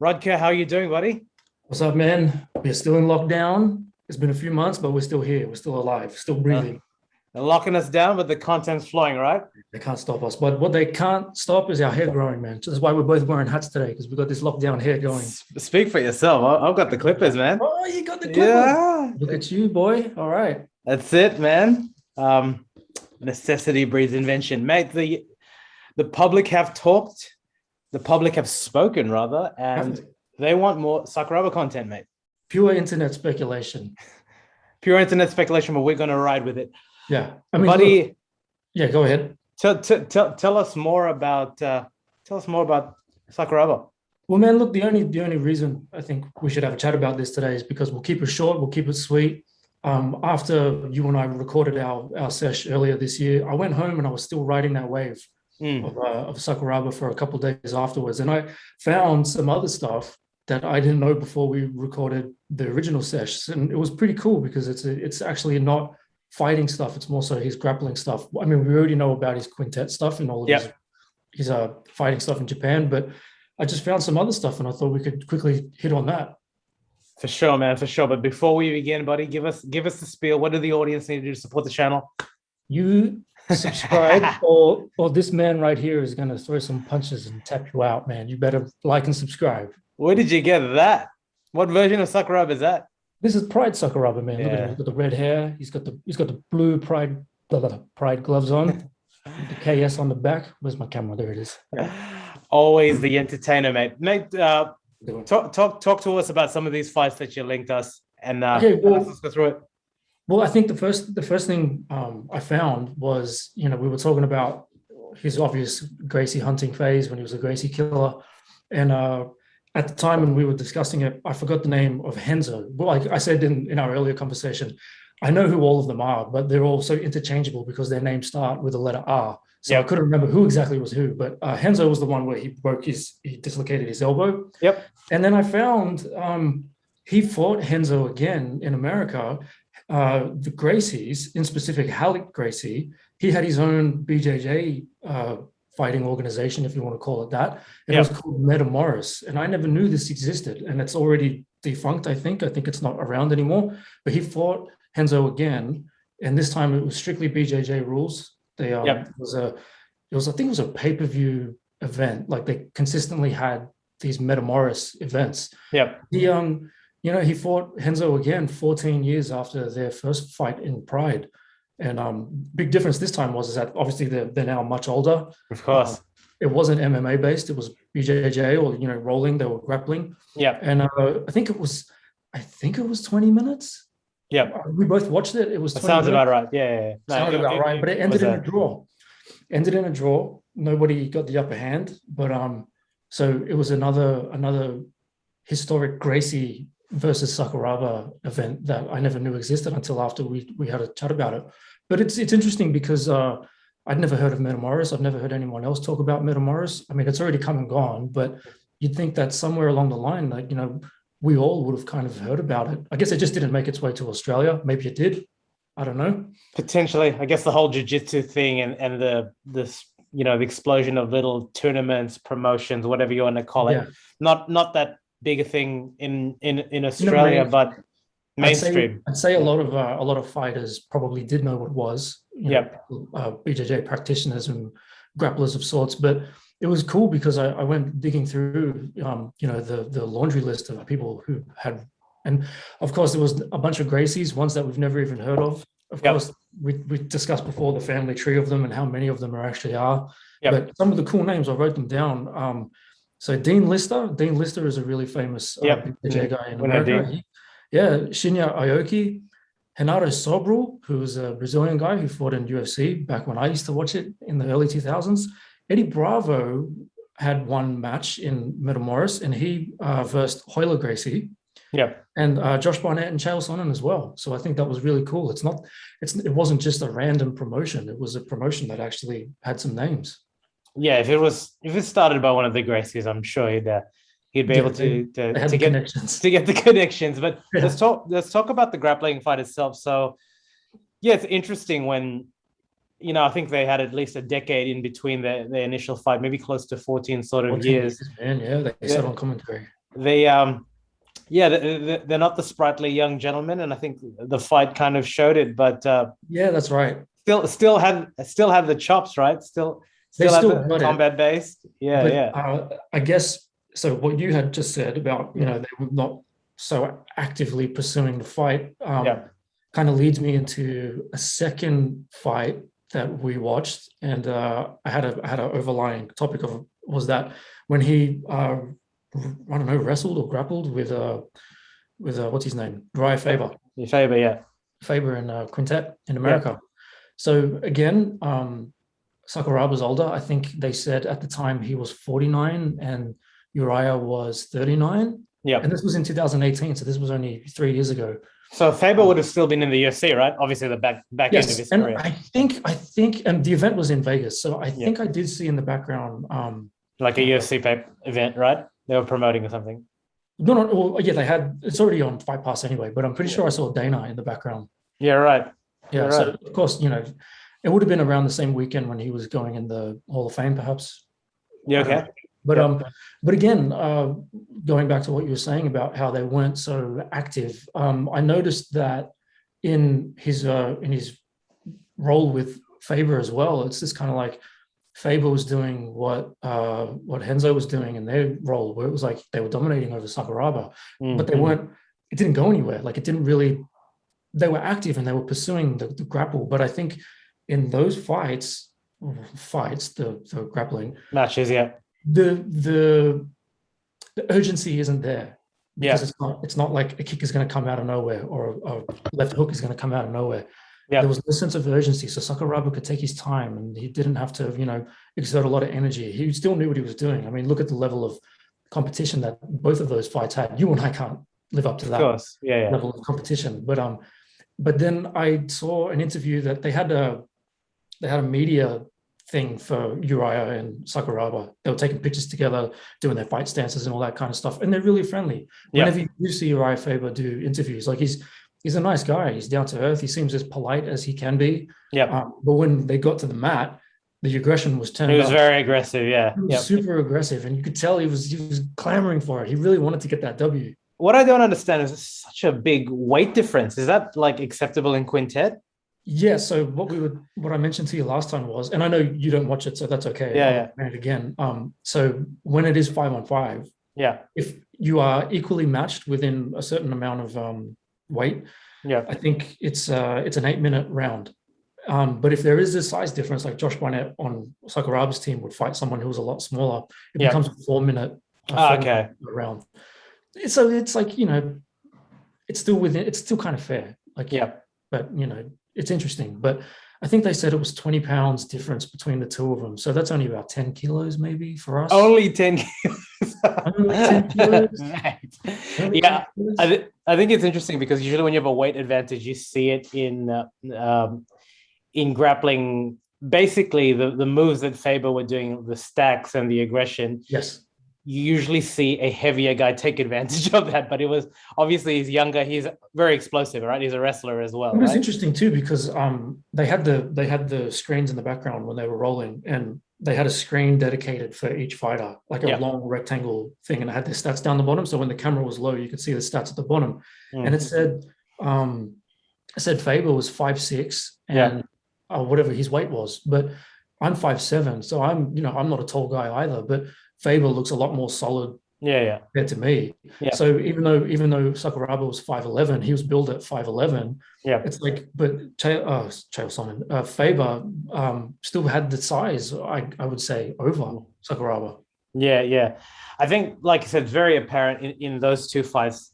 Rodker, how are you doing, buddy? What's up, man? We're still in lockdown. It's been a few months, but we're still here. We're still alive, still Uh, breathing. they're locking us down, but the content's flowing, right? They can't stop us. But what they can't stop is our hair growing, man. So that's why we're both wearing hats today, because we've got this lockdown hair going. Speak for yourself. I've got the clippers, man. Oh, you got the clippers. Yeah, Look at you, boy. All right. that's it, man. Necessity breeds invention, mate. The public have talked, the public have spoken rather, and they want more Sakuraba content, mate. Pure internet speculation. Pure internet speculation, but we're going to ride with it. Yeah. I mean, buddy. look, yeah, go ahead. Tell us more about Sakuraba. Well, man, look, the only reason I think we should have a chat about this today is because we'll keep it short, we'll keep it sweet. After you and I recorded our sesh earlier this year, I went home and I was still riding that wave of Sakuraba for a couple of days afterwards, and I found some other stuff that I didn't know before we recorded the original sesh, and it was pretty cool because it's actually not fighting stuff; it's more so his grappling stuff. I mean, we already know about his quintet stuff and all of his fighting stuff in Japan, but I just found some other stuff, and I thought we could quickly hit on that. For sure, man, for sure. But before we begin, buddy, give us the spiel. What do the audience need to do to support the channel? You subscribe, or this man right here is going to throw some punches and tap you out, man. You better like and subscribe. Where did you get that? What version of Sakuraba is that? This is Pride Sakuraba, man. Yeah. Look at him. He's got the red hair. He's got the blue Pride gloves on. The KS on the back. Where's my camera? There it is. Always the entertainer, mate. Mate, talk to us about some of these fights that you linked us, and let's go through it. Well, I think the first thing I found was, we were talking about his obvious Gracie hunting phase when he was a Gracie killer, and at the time when we were discussing it, I forgot the name of Henzo. Well, like I said in our earlier conversation, I know who all of them are, but they're all so interchangeable because their names start with the letter R. So I couldn't remember who exactly was who, but Henzo was the one where he dislocated his elbow. Yep. And then I found he fought Henzo again in America. The Gracies, in specific Halleck Gracie, he had his own BJJ fighting organization, if you want to call it that. And it was called Metamoris. And I never knew this existed. And it's already defunct, I think. I think it's not around anymore. But he fought Henzo again. And this time it was strictly BJJ rules. It was I think it was a pay-per-view event. Like they consistently had these Metamoris events. Yeah. He fought Henzo again 14 years after their first fight in Pride. And big difference this time is that obviously they're now much older. Of course. It wasn't MMA based. It was BJJ or, rolling. They were grappling. Yeah. And I think it was 20 minutes. Yeah. We both watched it. It was 20 sounds minutes. about right. Yeah. Sounds about right. But it ended in a draw. Nobody got the upper hand. But so it was another historic Gracie versus Sakuraba event that I never knew existed until after we had a chat about it. But it's interesting because I'd never heard of Metamoris. I've never heard anyone else talk about Metamoris. I mean, it's already come and gone, but you'd think that somewhere along the line, like, we all would have kind of heard about it. I guess it just didn't make its way to Australia. Maybe it did. I don't know. Potentially. I guess the whole jiu-jitsu thing and the explosion of little tournaments, promotions, whatever you want to call it. Yeah. Not that big a thing in Australia, but mainstream. I'd say a lot of fighters probably did know what it was. BJJ practitioners and grapplers of sorts, but it was cool because I went digging through the laundry list of people who had, and of course there was a bunch of Gracies, ones that we've never even heard of. Of course, we discussed before the family tree of them and how many of them are actually are. But some of the cool names, I wrote them down. So Dean Lister is a really famous BJJ guy in America. Shinya Aoki, Renato Sobral, who's a Brazilian guy who fought in UFC back when I used to watch it in the early 2000s. Eddie Bravo had one match in Metamoris, and he versed Hoyler Gracie. Yeah. And Josh Barnett and Chael Sonnen as well. So I think that was really cool. It wasn't just a random promotion. It was a promotion that actually had some names. Yeah, if it started by one of the Gracies, I'm sure he'd be able to get the connections. But let's talk about the grappling fight itself. So it's interesting when I think they had at least a decade in between the initial fight, maybe close to 14 sort of years. Man, they said on commentary. they're not the sprightly young gentlemen, and I think the fight kind of showed it. But yeah, that's right. Still have the chops, right? Still have the combat based. Yeah, but, I guess so. What you had just said about they were not so actively pursuing the fight, kind of leads me into a second fight that we watched, and I had an overlying topic of was that when he I don't know, wrestled or grappled with what's his name, Uriah Faber. Faber, yeah. Faber in Quintet in America. Yeah. So again, Sakuraba's older. I think they said at the time he was 49 and Uriah was 39. Yeah. And this was in 2018, so this was only 3 years ago. So Faber would have still been in the UFC, right? Obviously, the back end of his career. I think, and the event was in Vegas, so I think I did see in the background, like a UFC event, right? They were promoting or something. No, well, yeah, they had. It's already on Fight Pass anyway, but I'm pretty sure I saw Dana in the background. Yeah, right. Yeah, so of course, it would have been around the same weekend when he was going in the Hall of Fame, perhaps. Yeah, okay. But again, going back to what you were saying about how they weren't so active, I noticed that in his role with Faber as well, it's just kind of like Faber was doing what Renzo was doing in their role, where it was like they were dominating over Sakuraba, but they weren't. It didn't go anywhere. Like it didn't really. They were active and they were pursuing the grapple, but I think in those fights, the grappling matches, the urgency isn't there because it's not like a kick is going to come out of nowhere or a left hook is going to come out of nowhere. There was no sense of urgency, so Sakuraba could take his time and he didn't have to exert a lot of energy. He still knew what he was doing. I mean, look at the level of competition that both of those fights had. You and I can't live up to that level of competition, but then I saw an interview that they had a media thing for Uriah and Sakuraba. They were taking pictures together, doing their fight stances and all that kind of stuff. And they're really friendly. Whenever you see Uriah Faber do interviews, like he's a nice guy. He's down to earth. He seems as polite as he can be. Yeah. But when they got to the mat, the aggression was turned up. He was very aggressive. Yeah. He was super aggressive, and you could tell he was clamoring for it. He really wanted to get that W. What I don't understand is such a big weight difference. Is that like acceptable in Quintet? Yeah. So what I mentioned to you last time was, and I know you don't watch it, so that's okay. Yeah. And again, so when it is 5-on-5, if you are equally matched within a certain amount of weight, I think it's an 8-minute round. But if there is a size difference, like Josh Barnett on Sakuraba's team would fight someone who was a lot smaller, it becomes a 4-minute round. So it's like, it's still kind of fair. Like, but it's interesting. But I think they said it was 20 pounds difference between the two of them. So that's only about 10 kilos maybe for us. Only 10 kilos. Only 10 kilos. Yeah. I think it's interesting because usually when you have a weight advantage, you see it in grappling. Basically, the moves that Faber were doing, the stacks and the aggression. Yes. You usually see a heavier guy take advantage of that, but it was obviously he's younger. He's very explosive, right? He's a wrestler as well. It was interesting too because they had the screens in the background when they were rolling, and they had a screen dedicated for each fighter, like a long rectangle thing, and it had their stats down the bottom. So when the camera was low, you could see the stats at the bottom, and it said Faber was 5'6" and whatever his weight was, but I'm 5'7", so I'm not a tall guy either, but Faber looks a lot more solid compared to me. So even though Sakuraba was 5'11", he was billed at 5'11". It's like, but Faber still had the size, I would say, over Sakuraba. Yeah. I think, like I said, very apparent in those two fights.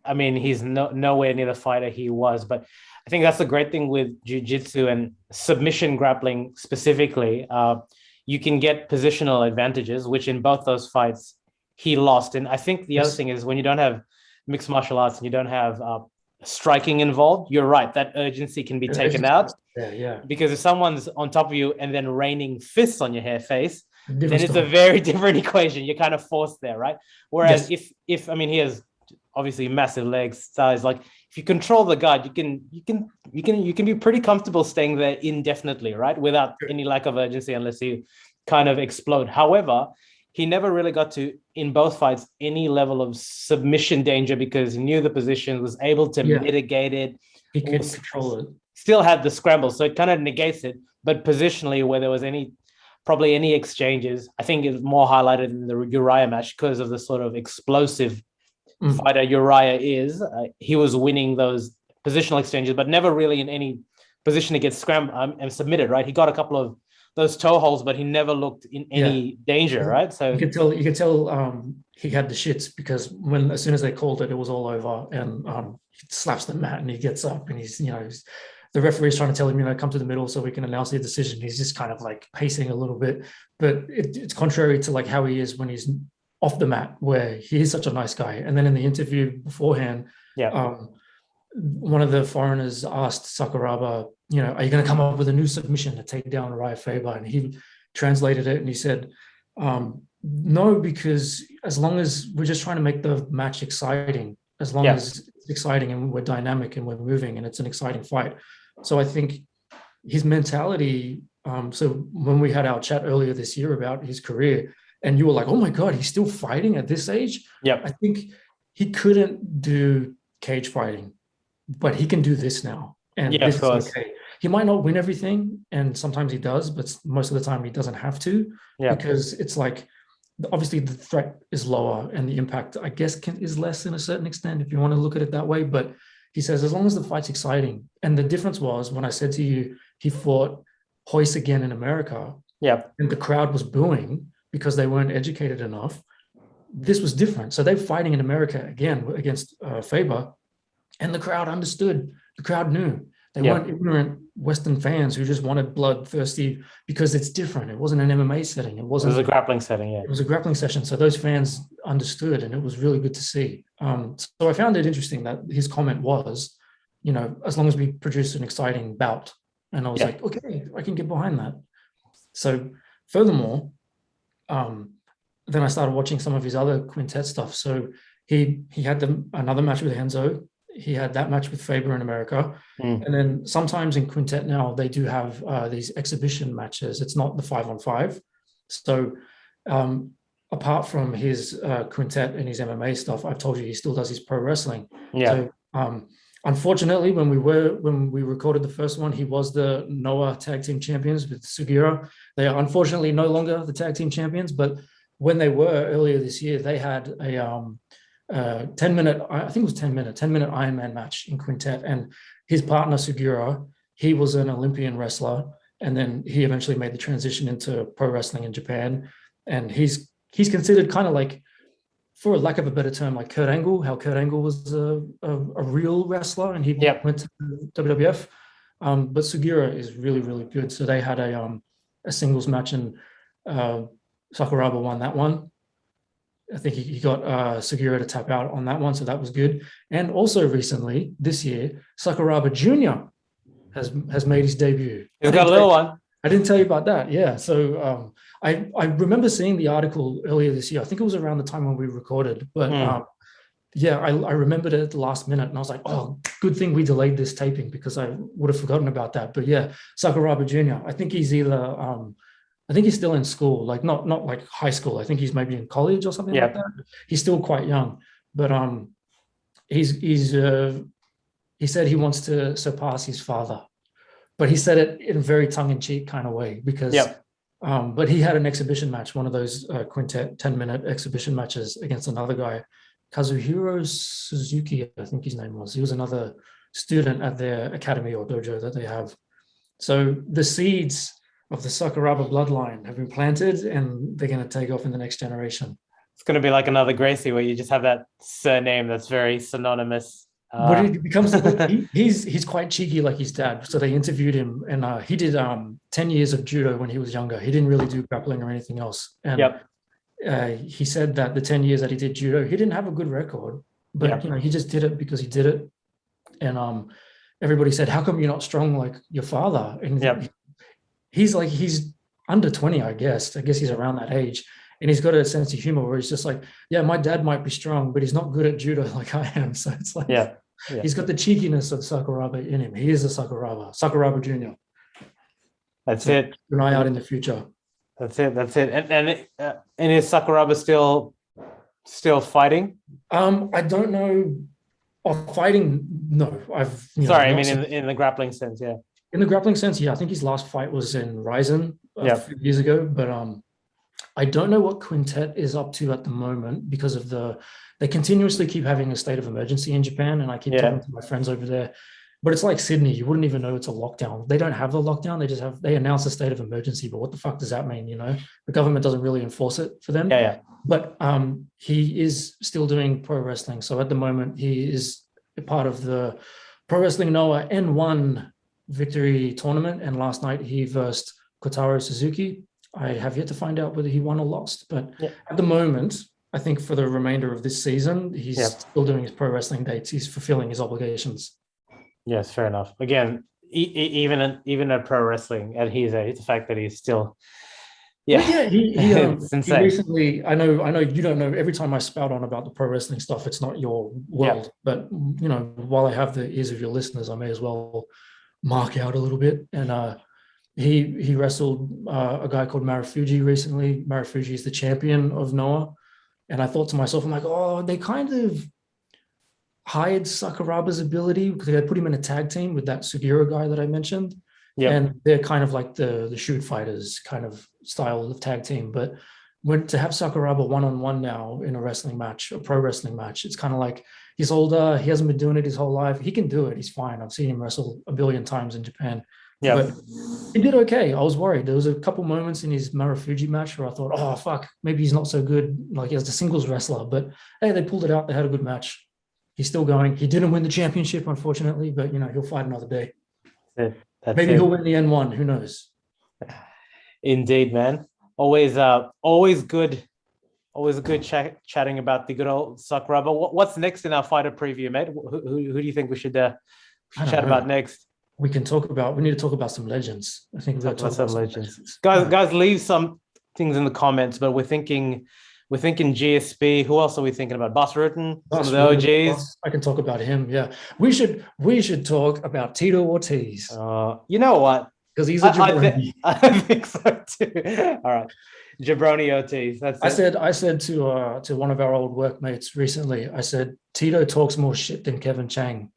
I mean, he's nowhere near the fighter he was, but I think that's the great thing with jiu-jitsu and submission grappling specifically. You can get positional advantages, which in both those fights he lost. And I think the other thing is when you don't have mixed martial arts and you don't have striking involved, you're right, that urgency can be taken out. Yeah. Because if someone's on top of you and then raining fists on your face, then it's a very different equation. You're kind of forced there, right? Whereas if he has obviously massive legs, size, like if you control the guard, you can be pretty comfortable staying there indefinitely, right? Without any lack of urgency, unless you kind of explode. However, he never really got to, in both fights, any level of submission danger because he knew the position, was able to mitigate it. He could control it. Still had the scramble, so it kind of negates it. But positionally, where there was probably any exchanges, I think it's more highlighted in the Uriah match because of the sort of explosive fighter Uriah is. He was winning those positional exchanges, but never really in any position to get scrambled and submitted, right? He got a couple of those toe holds, but he never looked in any danger, right? So you could tell he had the shits because as soon as they called it, it was all over, and he slaps the mat and he gets up and he's the referee's trying to tell him, come to the middle so we can announce the decision. He's just kind of like pacing a little bit, but it's contrary to like how he is when he's off the mat, where he is such a nice guy. And then in the interview beforehand, one of the foreigners asked Sakuraba, are you going to come up with a new submission to take down Uriah Faber? And he translated it and he said, no, because as long as we're just trying to make the match exciting, as long as it's exciting and we're dynamic and we're moving and it's an exciting fight. So I think his mentality, so when we had our chat earlier this year about his career, and you were like, oh my God, he's still fighting at this age? I think he couldn't do cage fighting, but he can do this now. And this is okay. He might not win everything, and sometimes he does, but most of the time he doesn't have to, because it's like, obviously the threat is lower and the impact, I guess, is less in a certain extent, if you want to look at it that way. But he says, as long as the fight's exciting. And the difference was when I said to you, he fought Hoyce again in America, and the crowd was booing because they weren't educated enough. This was different. So they're fighting in America again against Faber, and the crowd understood. The crowd knew. They weren't ignorant Western fans who just wanted bloodthirsty, because it's different. It wasn't an MMA setting. It was a grappling setting. It was a grappling session. So those fans understood, and it was really good to see. So I found it interesting that his comment was, as long as we produce an exciting bout. And I was like, okay, I can get behind that. So furthermore, then I started watching some of his other quintet stuff. So he had another match with Henzo. He had that match with Faber in America. And then sometimes in quintet now, they do have these exhibition matches. It's not the 5-on-5. So apart from his quintet and his MMA stuff, I've told you he still does his pro wrestling. So unfortunately, when we recorded the first one, he was the Noah tag team champions with Sugiura. They are unfortunately no longer the tag team champions, but when they were earlier this year, they had a 10-minute, I think it was 10-minute Ironman match in quintet. And his partner Sugiura, he was an Olympian wrestler, and then he eventually made the transition into pro wrestling in Japan. And he's considered kind of like, for lack of a better term, like Kurt Angle, how Kurt Angle was a real wrestler and he went to WWF. But Sugiura is really, really good. So they had a singles match, and Sakuraba won that one. I think he got Sugiura to tap out on that one, so that was good. And also recently, this year, Sakuraba Jr. has made his debut. He's got a little one. I didn't tell you about that. Yeah. So I remember seeing the article earlier this year. I think it was around the time when we recorded. But I remembered it at the last minute, and I was like, oh, good thing we delayed this taping, because I would have forgotten about that. But yeah, Sakuraba Jr. I think he's either I think he's still in school, like not like high school. I think he's maybe in college or something like that. He's still quite young, but he said he wants to surpass his father, but he said it in a very tongue-in-cheek kind of way, because but he had an exhibition match, one of those quintet 10-minute exhibition matches against another guy, Kazuhiro Suzuki, I think his name was. He was another student at their academy or dojo that they have. So the seeds of the Sakuraba bloodline have been planted, and they're going to take off in the next generation. It's going to be like another Gracie, where you just have that surname that's very synonymous. But it becomes he's quite cheeky like his dad. So they interviewed him, and he did 10 years of judo when he was younger. He didn't really do grappling or anything else. And he said that the 10 years that he did judo, he didn't have a good record, but he just did it because he did it. And everybody said, how come you're not strong like your father? And he's under 20, I guess he's around that age, and he's got a sense of humor where he's just like, yeah, my dad might be strong, but he's not good at judo like I am. So it's like, he's got the cheekiness of Sakuraba in him. He is a Sakuraba Jr. That's it. Keep an eye out in the future. That's it. That's it. And is Sakuraba still fighting? I don't know. Fighting, no. Sorry, I mean in the grappling sense, yeah. In the grappling sense, yeah. I think his last fight was in Ryzen a few years ago, but I don't know what Quintet is up to at the moment because of they continuously keep having a state of emergency in Japan, and I keep talking to my friends over there. But it's like Sydney, you wouldn't even know it's a lockdown. They don't have the lockdown, they announce a state of emergency, but what the fuck does that mean? The government doesn't really enforce it for them. Yeah. But he is still doing pro wrestling. So at the moment, he is a part of the Pro Wrestling Noah N1 victory tournament. And last night he versed Kotaro Suzuki. I have yet to find out whether he won or lost. But at the moment, I think for the remainder of this season, he's still doing his pro wrestling dates. He's fulfilling his obligations. Yes, fair enough. Again, even at pro wrestling at his age, the fact that he's still, it's insane. He recently, I know you don't know. Every time I spout on about the pro wrestling stuff, it's not your world. But while I have the ears of your listeners, I may as well mark out a little bit. And he wrestled a guy called Marufuji recently. Marufuji is the champion of Noah, and I thought to myself, I'm like, oh, they kind of hired Sakuraba's ability because they put him in a tag team with that Sugiura guy that I mentioned. And they're kind of like the shoot fighters kind of style of tag team. But when to have Sakuraba one-on-one now in a wrestling match, a pro wrestling match, it's kind of like he's older, he hasn't been doing it his whole life. He can do it, he's fine. I've seen him wrestle a billion times in Japan. But he did okay. I was worried. There was a couple moments in his Marufuji match where I thought, oh fuck, maybe he's not so good like as a singles wrestler. But hey, they pulled it out, they had a good match. He's still going. He didn't win the championship, unfortunately, but he'll fight another day. Maybe he'll win the N1. Who knows? Indeed, man. Always good. Always good chatting about the good old Sakuraba. What's next in our fighter preview, mate? Who do you think we should chat about next? We need to talk about some legends. I think we've got to talk about some legends. Guys, leave some things in the comments, but we're thinking GSP. Who else are we thinking about? Bas Rutten, some of the OGs. I can talk about him. Yeah, we should talk about Tito Ortiz. You know what? Because he's a jabroni. I think so too. All right, jabroni Ortiz. I said to one of our old workmates recently. I said Tito talks more shit than Kevin Chang.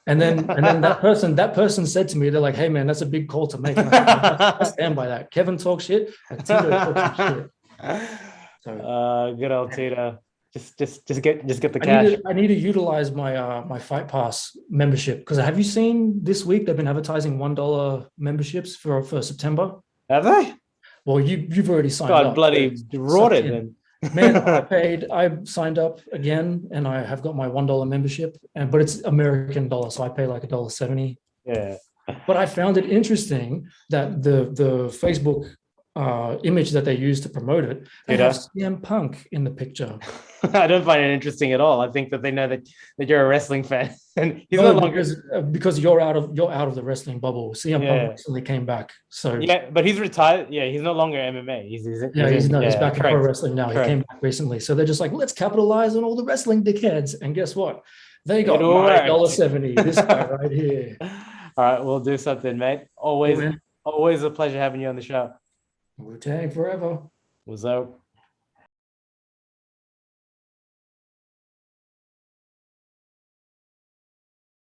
And then that person said to me, they're like, "Hey man, that's a big call to make." I stand by that. Kevin talks shit, and Tito talks shit. So, good old Tito. Just get the cash. I need to utilize my Fight Pass membership because have you seen this week they've been advertising $1 memberships for September? Have they? Well, you've already signed up. Bloody rotted then. Man, I signed up again and I have got my $1 membership, but it's American dollar, so I pay like $1.70. Yeah. But I found it interesting that the Facebook image that they use to promote it, they have CM Punk in the picture. I don't find it interesting at all. I think that they know that you're a wrestling fan, and he's no longer because you're out of the wrestling bubble. CM Punk recently came back, so but he's retired. Yeah, he's no longer MMA. He's back in pro wrestling now. Correct. He came back recently, so they're just like, let's capitalize on all the wrestling dickheads. And guess what? They got $1.70. This guy right here. All right, we'll do something, mate. Always a pleasure having you on the show. Wu-Tang forever. What's up?